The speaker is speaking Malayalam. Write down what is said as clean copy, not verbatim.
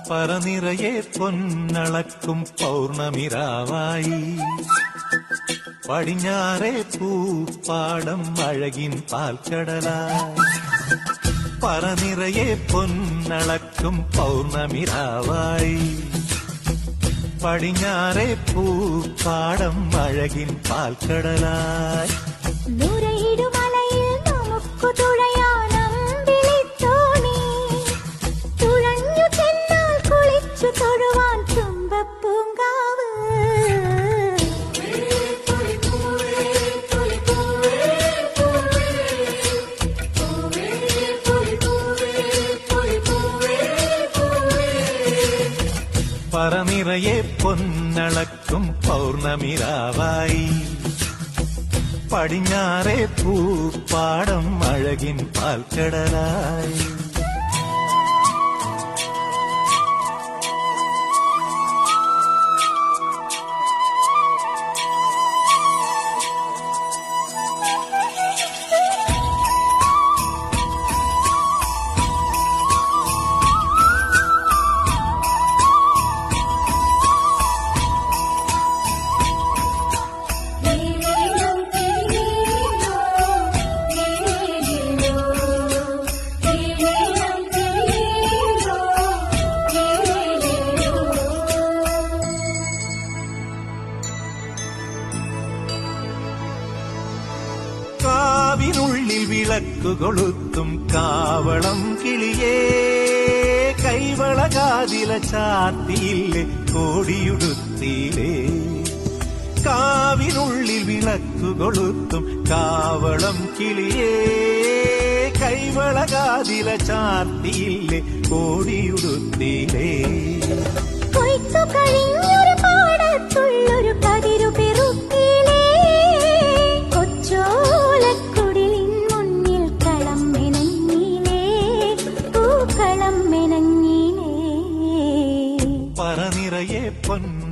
പറനിറയെ പൊന്നളക്കും പൗർണമിരാവായി പടിഞ്ഞാറേ പൂപ്പാടം അഴകിൻ പാൽക്കടലായി. പറനിറയെ പൊന്നളക്കും പൗർണമിരാവായി പടിഞ്ഞാറേ പൂപ്പാടം അഴകിൻ പാൽക്കടലായി. പറനിറയെ പൊന്നളക്കും പൗർണമിരാവായി പടിഞ്ഞാറേ പൂപ്പാടം അഴകിൻ പാൽക്കടലായി. കാവിനുള്ളിൽ വിളക്കു കൊളുത്തും കാവളം കിളിയേ കൈവളകാതില ചാർത്തിയില്ലേ കോടിയുടുത്തിയിലേ. കാവിനുള്ളിൽ വിളക്കു കൊളുത്തും കാവളം കിളിയേ കൈവളകാതില ചാർത്തിയില്ലേ കോടിയുടുത്തിയിലേ. കൊയ്ത്തു കഴിഞ്ഞൊരു പാടത്തുള്ളൊരു പതിരു പെറുക്കിലേ കൊച്ചോലക്കുടിലിൻ മുന്നിൽ കളം മെനഞ്ഞിലേ പൂക്കളം മെനഞ്ഞിലേ. പറനിറയെ പൊന്ന